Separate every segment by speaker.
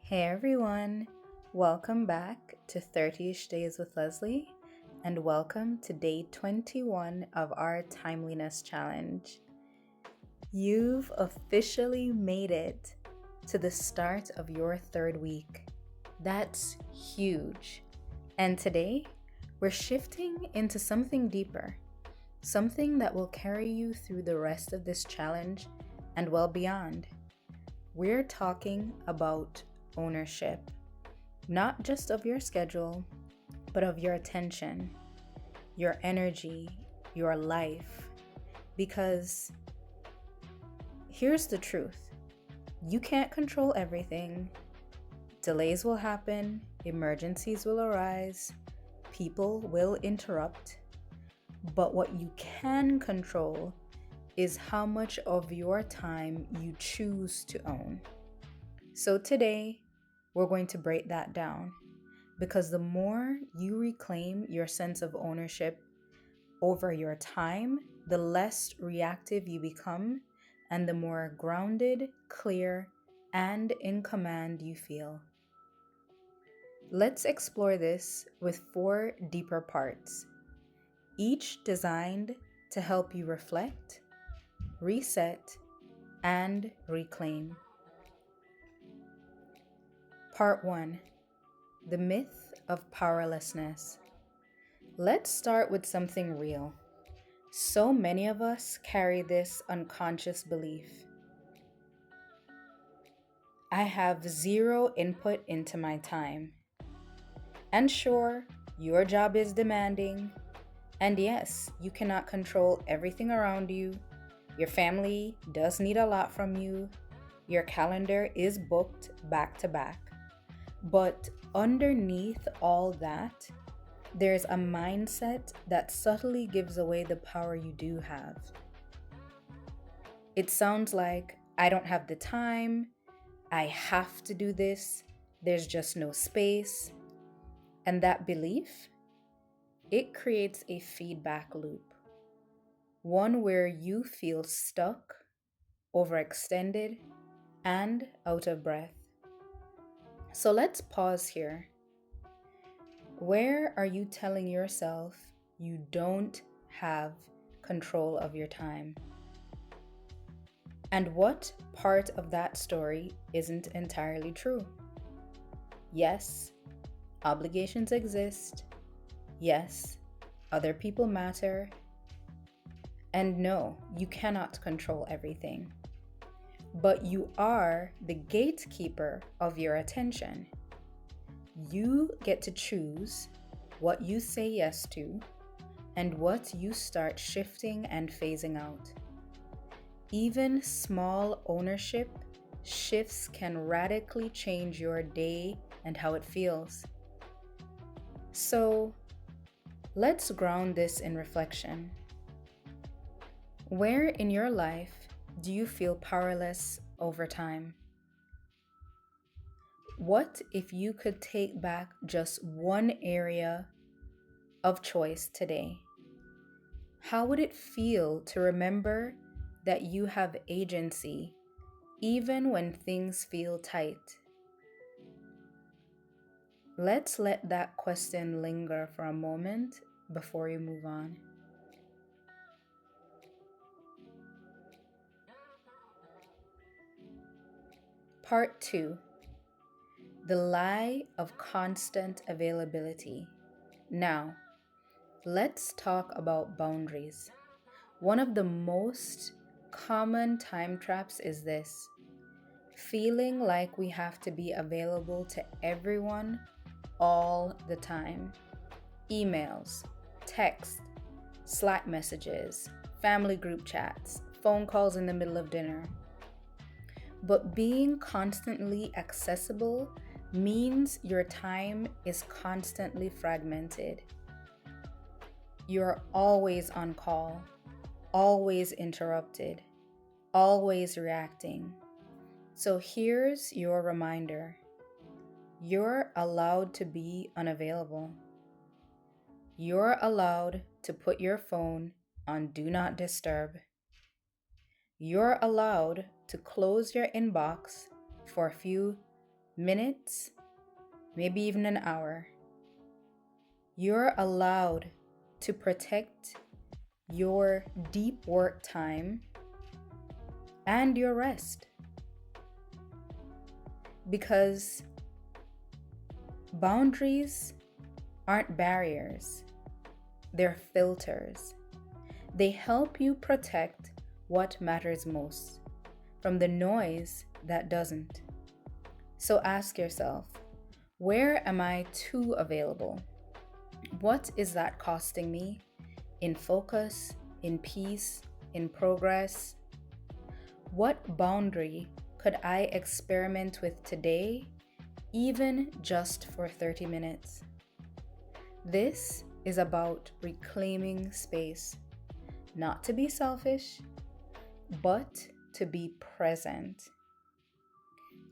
Speaker 1: Hey everyone, welcome back to 30ish Days with Leslie, and welcome to day 21 of our Timeliness Challenge. You've officially made it to the start of your third week. That's huge. And today, we're shifting into something deeper, something that will carry you through the rest of this challenge and well beyond. We're talking about ownership, not just of your schedule, but of your attention, your energy, your life. Because here's the truth: you can't control everything. Delays will happen, emergencies will arise, people will interrupt. But what you can control is how much of your time you choose to own. So today, we're going to break that down, because the more you reclaim your sense of ownership over your time, the less reactive you become and the more grounded, clear, and in command you feel. Let's explore this with 4 deeper parts, each designed to help you reflect, reset, and reclaim. Part 1: The myth of powerlessness. Let's start with something real. So many of us carry this unconscious belief: I have zero input into my time. And sure, your job is demanding. And yes, you cannot control everything around you. Your family does need a lot from you. Your calendar is booked back to back. But underneath all that, there's a mindset that subtly gives away the power you do have. It sounds like, I don't have the time, I have to do this, there's just no space. And that belief, it creates a feedback loop. One where you feel stuck, overextended, and out of breath. So let's pause here. Where are you telling yourself you don't have control of your time? And what part of that story isn't entirely true? Yes, obligations exist. Yes, other people matter. And no, you cannot control everything. But you are the gatekeeper of your attention. You get to choose what you say yes to and what you start shifting and phasing out. Even small ownership shifts can radically change your day and how it feels. So, let's ground this in reflection. Where in your life do you feel powerless over time? What if you could take back just one area of choice today? How would it feel to remember that you have agency even when things feel tight? Let's let that question linger for a moment before we move on. Part 2: The lie of constant availability. Now, let's talk about boundaries. One of the most common time traps is this: feeling like we have to be available to everyone all the time. Emails, texts, Slack messages, family group chats, phone calls in the middle of dinner. But being constantly accessible means your time is constantly fragmented. You're always on call, always interrupted, always reacting. So here's your reminder: you're allowed to be unavailable. You're allowed to put your phone on Do Not Disturb. You're allowed to close your inbox for a few minutes, maybe even an hour. You're allowed to protect your deep work time and your rest, because boundaries aren't barriers, they're filters. They help you protect what matters most from the noise that doesn't. So ask yourself, where am I too available? What is that costing me in focus, in peace, in progress? What boundary could I experiment with today, even just for 30 minutes? This is about reclaiming space, not to be selfish, but to be present.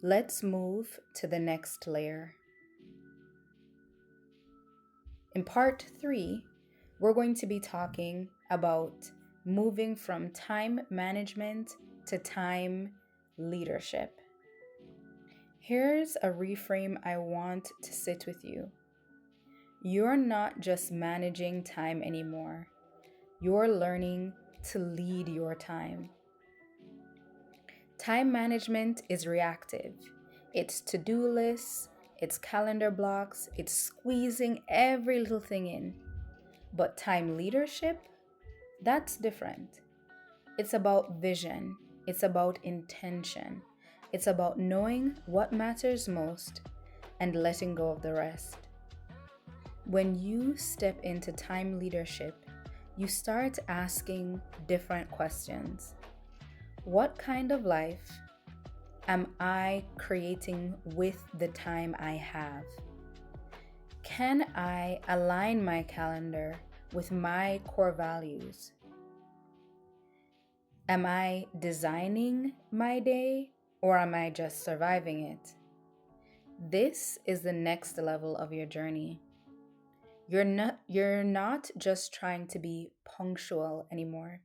Speaker 1: Let's move to the next layer. In part 3, we're going to be talking about moving from time management to time leadership. Here's a reframe I want to sit with you. You're not just managing time anymore. You're learning to lead your time. Time management is reactive. It's to-do lists, it's calendar blocks, it's squeezing every little thing in. But time leadership, that's different. It's about vision, it's about intention, it's about knowing what matters most and letting go of the rest. When you step into time leadership, you start asking different questions. What kind of life am I creating with the time I have? Can I align my calendar with my core values? Am I designing my day, or am I just surviving it? This is the next level of your journey. You're not just trying to be punctual anymore.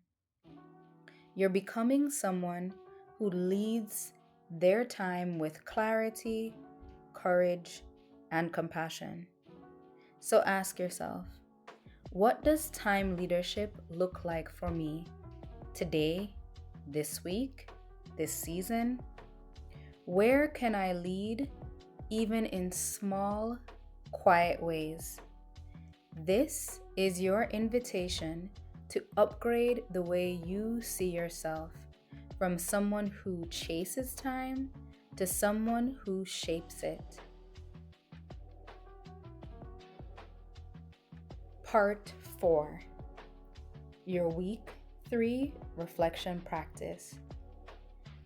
Speaker 1: You're becoming someone who leads their time with clarity, courage, and compassion. So ask yourself, what does time leadership look like for me today, this week, this season? Where can I lead, even in small, quiet ways? This is your invitation to upgrade the way you see yourself, from someone who chases time to someone who shapes it. Part 4, your week 3 reflection practice.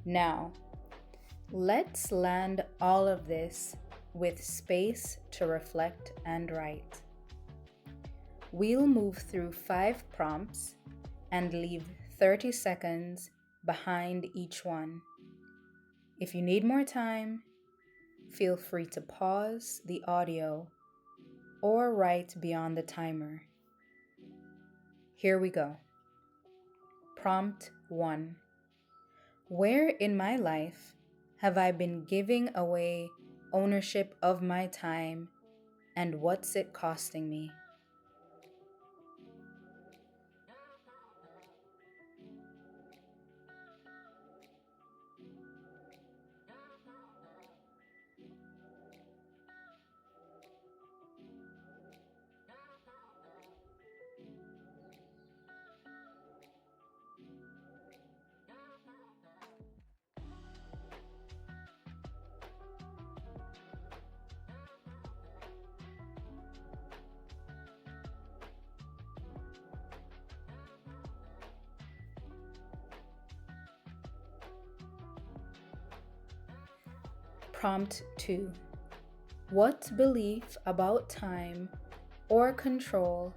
Speaker 1: Now, let's land all of this with space to reflect and write. We'll move through 5 prompts and leave 30 seconds behind each one. If you need more time, feel free to pause the audio or write beyond the timer. Here we go. Prompt 1. Where in my life have I been giving away ownership of my time, and what's it costing me? Prompt 2. What belief about time or control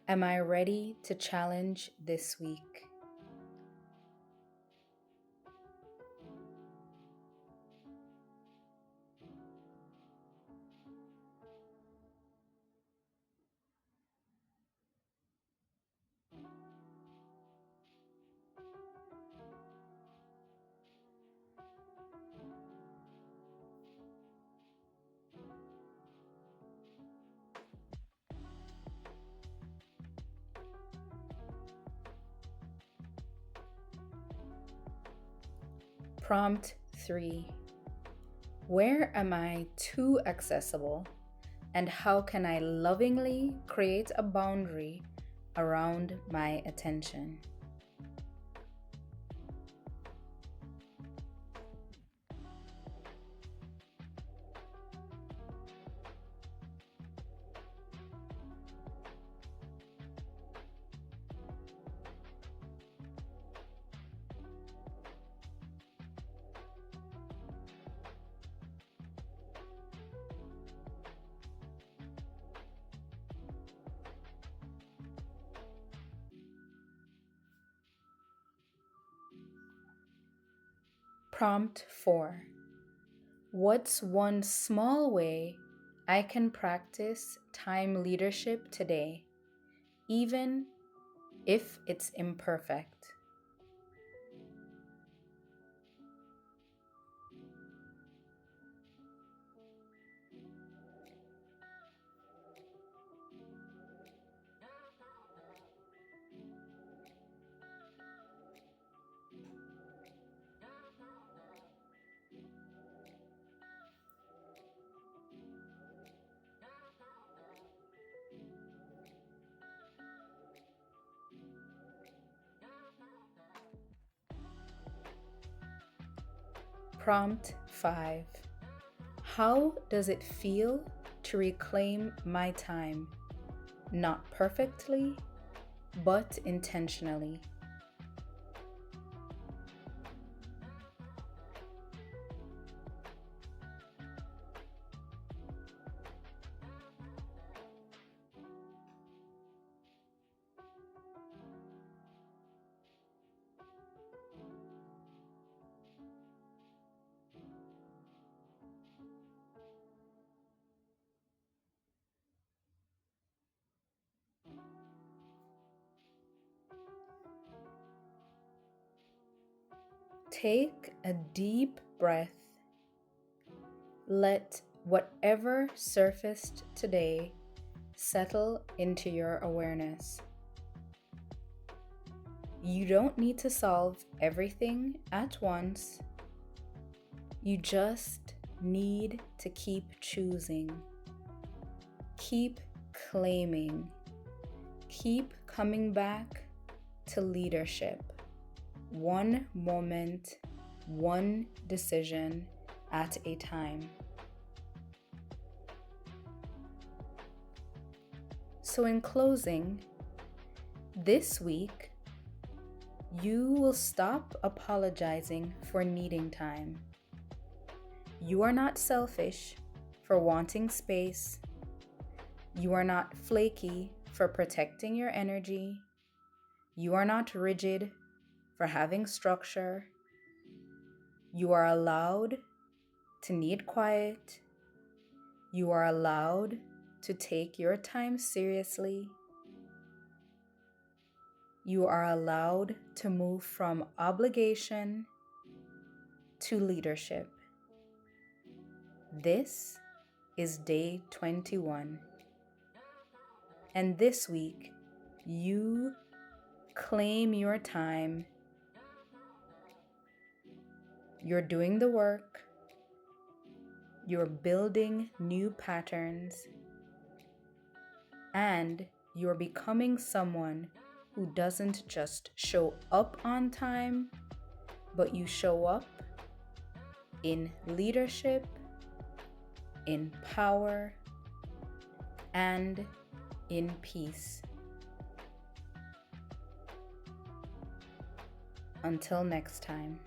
Speaker 1: am I ready to challenge this week? Prompt 3. Where am I too accessible, and how can I lovingly create a boundary around my attention? Prompt 4. What's one small way I can practice time leadership today, even if it's imperfect? Prompt 5. How does it feel to reclaim my time? Not perfectly, but intentionally. Take a deep breath. Let whatever surfaced today settle into your awareness. You don't need to solve everything at once. You just need to keep choosing, keep claiming, keep coming back to leadership. One moment, one decision at a time. So in closing, this week, you will stop apologizing for needing time. You are not selfish for wanting space. You are not flaky for protecting your energy. You are not rigid for having structure. You are allowed to need quiet. You are allowed to take your time seriously. You are allowed to move from obligation to leadership. This is day 21. And this week, you claim your time. You're doing the work. You're building new patterns. And you're becoming someone who doesn't just show up on time, but you show up in leadership, in power, and in peace. Until next time.